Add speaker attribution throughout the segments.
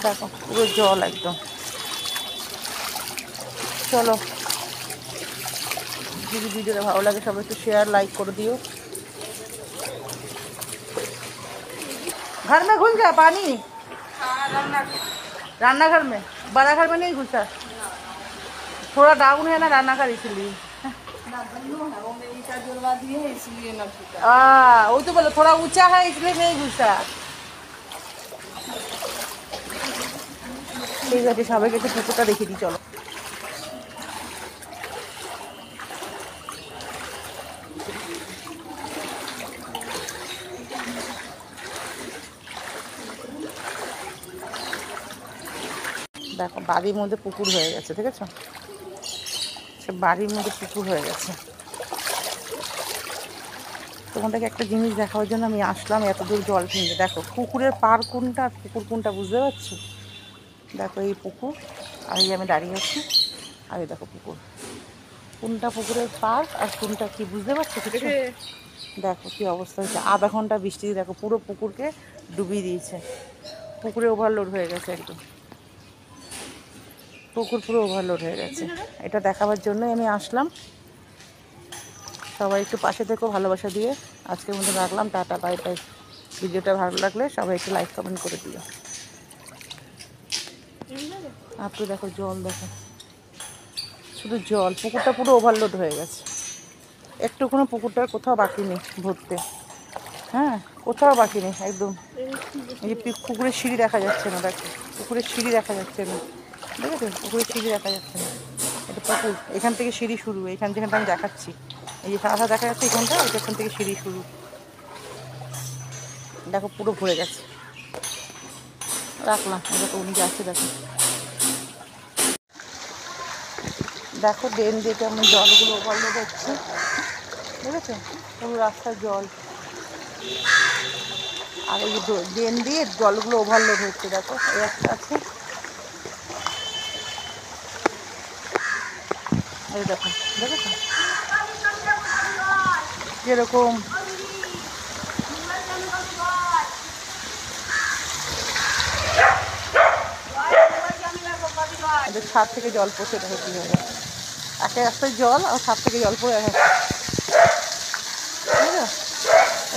Speaker 1: দেখো পুরো জল একদম। চলো, যদি ভিডিওটা ভালো লাগে সবাই একটু শেয়ার লাइक করে दियो। घर में घुस गया पानी? रान्ना घर में, बड़ा घर में नहीं घुसा? थोड़ा डाउन है ना रान्ना घर, इसलिए वो तो बोलो थोड़ा ऊंचा है इसलिए नहीं घुसा। ঠিক আছে, সবাইকে একটু পুকুরটা দেখিয়ে দিই চলো। দেখো বাড়ির মধ্যে পুকুর হয়ে গেছে, ঠিক আছে? সে বাড়ির মধ্যে পুকুর হয়ে গেছে। তোমাদেরকে একটা জিনিস দেখার জন্য আমি আসলাম এত দূর জল কিনতে। দেখো পুকুরের পার কোনটা আর পুকুর কোনটা বুঝতে পারছো? দেখো এই পুকুর, আর এই আমি দাঁড়িয়ে আছি, আর এই দেখো পুকুর। কোনটা পুকুরের পার আর কোনটা কি বুঝতে পারছো? ঠিক আছে, দেখো কি অবস্থা হয়েছে। আধা ঘন্টা বৃষ্টি, দেখো পুরো পুকুরকে ডুবিয়ে দিয়েছে। পুকুরে ওভারলোড হয়ে গেছে একদম, পুকুর পুরো ওভারলোড হয়ে গেছে। এটা দেখাবার জন্যই আমি আসলাম। সবাই একটু পাশে থেকো ভালোবাসা দিয়ে। আজকের মধ্যে রাখলাম, টাটা বাই বাই। ভিডিওটা ভালো লাগলে সবাই একটু লাইক কমেন্ট করে দিও। আপনি দেখো জল, দেখো শুধু জল, পুকুরটা পুরো ওভারলোড হয়ে গেছে। একটু কোনো পুকুরটার কোথাও বাকি নেই ভরতে, হ্যাঁ কোথাও বাকি নেই একদম। এই যে পুকুরের সিঁড়ি দেখা যাচ্ছে না, দেখো পুকুরের সিঁড়ি দেখা যাচ্ছে না, দেখেছো পুকুরের সিঁড়ি দেখা যাচ্ছে না। এটা পুকুর, এখান থেকে সিঁড়ি শুরু, এখান যেখানটা আমি দেখাচ্ছি, এই যে সাদা দেখা যাচ্ছে এখানটা, এখান থেকে সিঁড়ি শুরু। দেখো পুরো ভরে গেছে। রাখলাম, দেখো উনি যাচ্ছে, দেখো দেখো ড্রেন দিয়ে কেমন জলগুলো ওভারলোড হচ্ছে, বুঝেছো? পুরো রাস্তায় জল, আর এই ড্রেন দিয়ে জলগুলো ওভারলোড হচ্ছে। দেখো এই একটা আছে, এই দেখো, দেখেছো যেরকম ছাদ থেকে জল পড়ছে, দেখো কী হবে। একটা রাস্তায় জল আর ছাদ থেকে জল পড়ে আছে, বুঝলো?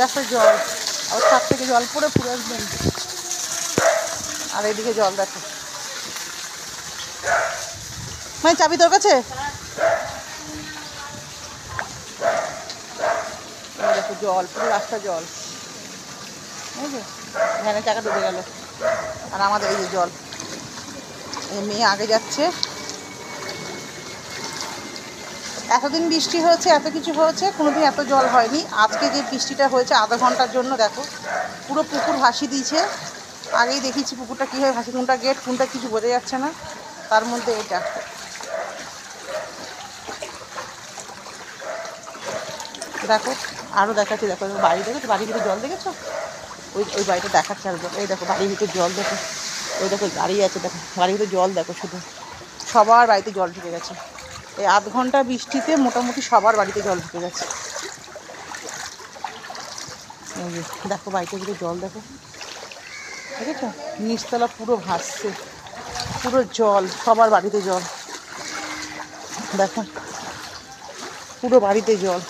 Speaker 1: রাস্তায় জল আর ছাদ থেকে জল পড়ে পুরো একদম। আর এইদিকে জল দেখো, মানে চাবি তোর কাছে? দেখো জল, পুরো রাস্তা জল, বুঝলো? ভ্যানের চাকা ডুবে গেল, আর আমাদের এই যে জল। এই মেয়ে আগে যাচ্ছে। এতদিন বৃষ্টি হয়েছে, এত কিছু হয়েছে, কোনোদিন এত জল হয়নি। আজকে যে বৃষ্টিটা হয়েছে আধা ঘন্টার জন্য, দেখো পুরো পুকুর ভাসিয়ে দিয়েছে। আগেই দেখিয়েছি পুকুরটা কীভাবে ভাসি, কোনটা গেট কোনটা কিছু বোঝা যাচ্ছে না, তার মধ্যে এটা। দেখো আরও দেখাচ্ছি, দেখো বাড়ি, দেখেছো বাড়ির ভিতরে জল, দেখেছো? ওই বাড়িটা দেখাচ্ছে আর জল। এই দেখো বাড়ির ভিতরে জল, দেখো ওই দেখো গাড়ি আছে, দেখো বাড়ির ভিতরে জল, দেখো শুধু সবার বাড়িতে জল ঢুকে গেছে। এই আধ ঘন্টা বৃষ্টিতে মোটামুটি সবার বাড়িতে জল ঢুকে গেছে। এই যে দেখো বাড়িতে ভিতরে জল, দেখো দেখেছো? নিচতলা পুরো ভাসছে, পুরো জল, সবার বাড়িতে জল, দেখো পুরো বাড়িতে জল।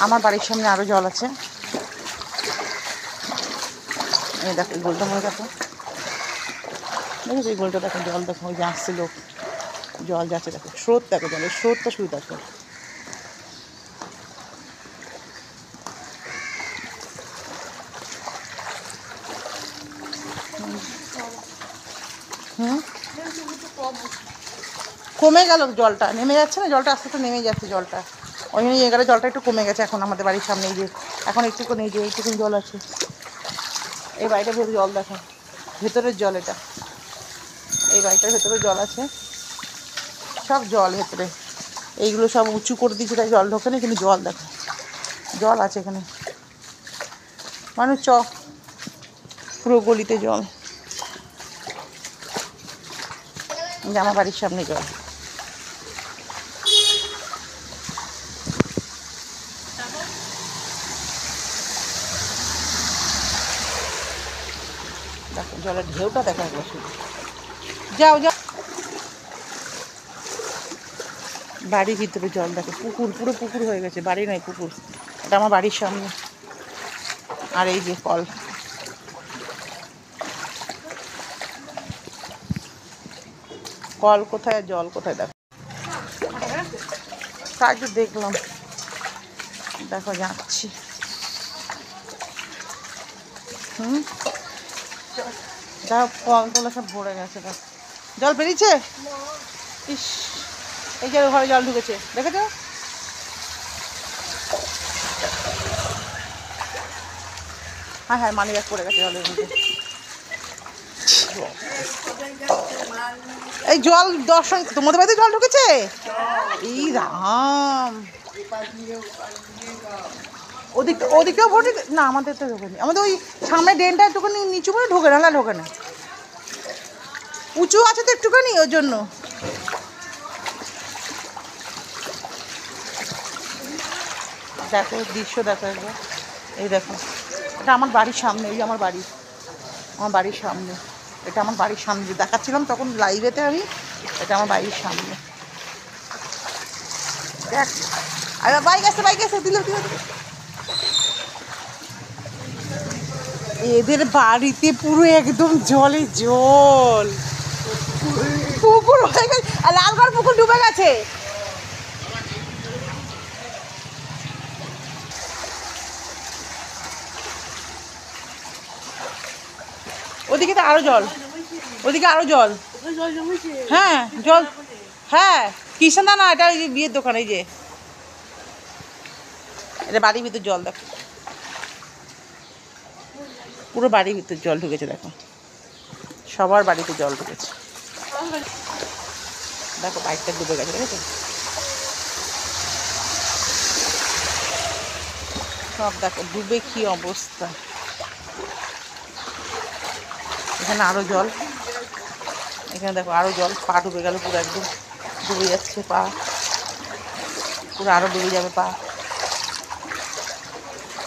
Speaker 1: আমার বাড়ির সামনে আরও জল আছে। এই দেখো এই গোলটা মনে দেখো, দেখেছো এই গোলটা দেখো জল, দেখো ওই যে আসছে লোক, জল যাচ্ছে, দেখো স্রোত, দেখো জলের স্রোতটা শুধু দেখো। কমে গেল জলটা, নেমে যাচ্ছে না জলটা, আস্তে আস্তে নেমে যাচ্ছে জলটা। ওই জন্য এগারে জলটা একটু কমে গেছে এখন আমাদের বাড়ির সামনে। এই যে এখন একটুখানি, এই যে এইটুকুনি জল আছে। এই বাড়িটার ভেতরে জল দেখো, ভেতরের জল এটা, এই বাড়িটার ভেতরে জল আছে, সব জল ভেতরে। এইগুলো সব উঁচু করে দিয়েছে তাই জল ঢোকে না, কিন্তু জল দেখো জল আছে এখানে। মানুষ পুরো গলিতে জল, আমার বাড়ির সামনে জল। জলের ঢেউটা দেখা একবার শুধু। যাও যাও, বাড়ির ভিতরে জল দেখো, পুকুর, পুরো পুকুর হয়ে গেছে, বাড়ি নয় পুকুর। এটা আমার বাড়ির সামনে। আর এই যে কল, কল কোথায় আর জল কোথায় দেখো। তাই তো দেখলাম, দেখো যাচ্ছি। দেখো কলগুলো সব ভরে গেছে, দেখো জল বেরিয়েছে। ইস, এই যে ঘরে জল ঢুকেছে, দেখেছো? হ্যাঁ হ্যাঁ, মানি ব্যাগ পড়ে গেছে জলের মধ্যে। এই জল দর্শন, তোমাদের বাড়িতে জল ঢুকেছে? এই রাম, ওদিকটাও ভরে না, আমাদের তো ঢোকেনি। আমাদের ওই সামনে ড্রেনটা একটুখানি নিচু করে ঢোকে না, ঢোকে না, উঁচু আছে তো একটুখানি, ওই জন্য। দেখো দৃশ্য, দেখো একবার, এই দেখো, এটা আমার বাড়ির সামনে, এই আমার বাড়ি, আমার বাড়ির সামনে, এটা আমার বাড়ির সামনে যে দেখাচ্ছিলাম তখন লাইভেতে আমি, এটা আমার বাড়ির সামনে। দেখ, আরে বাইক আসছে, বাইক আসছে, দিল দিল। এদের বাড়িতে পুরো একদম জলে জল, পুকুর হয়ে গেছে, আর লালগড় পুকুর ডুবে গেছে। ওদিকে তো আরো জল, ওদিকে আরো জল। হ্যাঁ জল, হ্যাঁ কৃষ্ণদা না, এটা ওই যে বিয়ের দোকান, এই যে এটা বাড়ির ভিতর জল, দেখো পুরো বাড়ির ভিতর জল ঢুকেছে, দেখো সবার বাড়িতে জল ঢুকেছে। দেখো বাইকটা ডুবে গেছে, দেখেছো? সব দেখো ডুবে কি অবস্থা। এখানে আরো জল, এখানে দেখো আরো জল, পা ডুবে গেল পুরো, একদম ডুবে যাচ্ছে পা, পুরো আরো ডুবে যাবে পা।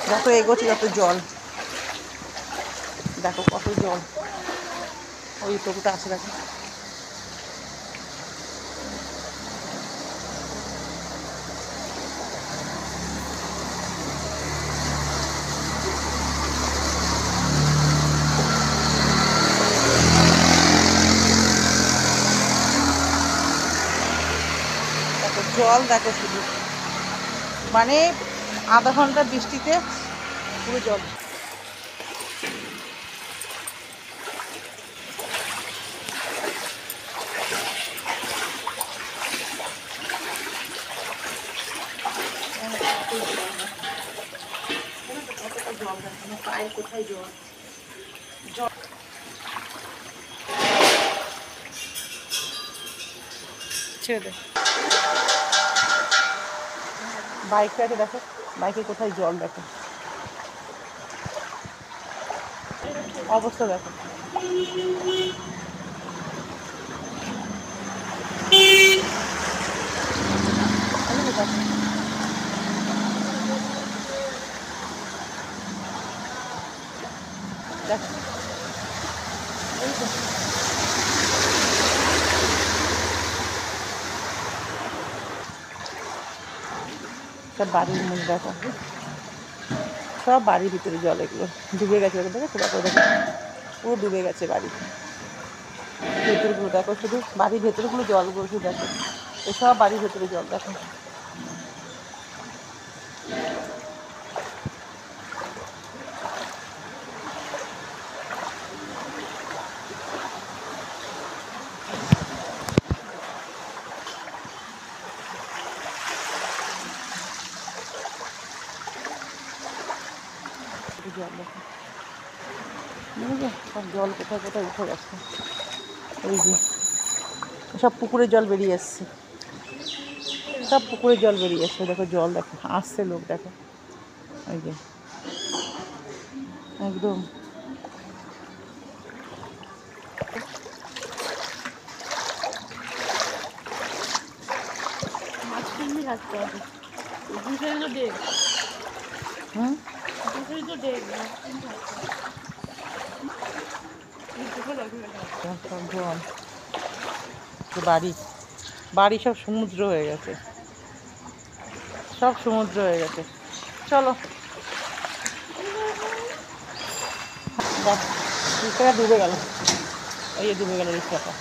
Speaker 1: যত এগোচ্ছে তত জল, দেখো কত জল। ওই টুকুটা আছে, দেখো জল, দেখো শুধু, মানে আধা ঘন্টা বৃষ্টিতে পুরো জল। পায়ের কোথায় জল, জল ছেড়ে দে। বাইকটাকে দেখো, বাইকে কোথায় জল, দেখো অবস্থা, দেখো দেখো, এই তো সব বাড়ির মধ্যে, দেখো সব বাড়ির ভিতরে জল, এগুলো ডুবে গেছে, দেখো দেখো দেখো, পুরো ডুবে গেছে বাড়ি ভেতরগুলো, দেখো শুধু বাড়ির ভেতরগুলো জলগুলো শুধু দেখো, এসব বাড়ির ভেতরে জল, দেখো জল, দেখো বুঝলে সব জল কোথায় কোথায় উঠে গেছে। এই যে সব পুকুরের জল বেরিয়ে এসছে, সব পুকুরের জল বেরিয়ে এসছে, দেখো জল, দেখো আসছে লোক, দেখো এই যে একদম সব জল। বাড়ি বাড়ি সব সমুদ্র হয়ে গেছে, সব সমুদ্র হয়ে গেছে। চলো দেখ, রিক্সাটা ডুবে গেল, এই যে ডুবে গেল রিক্সাটা।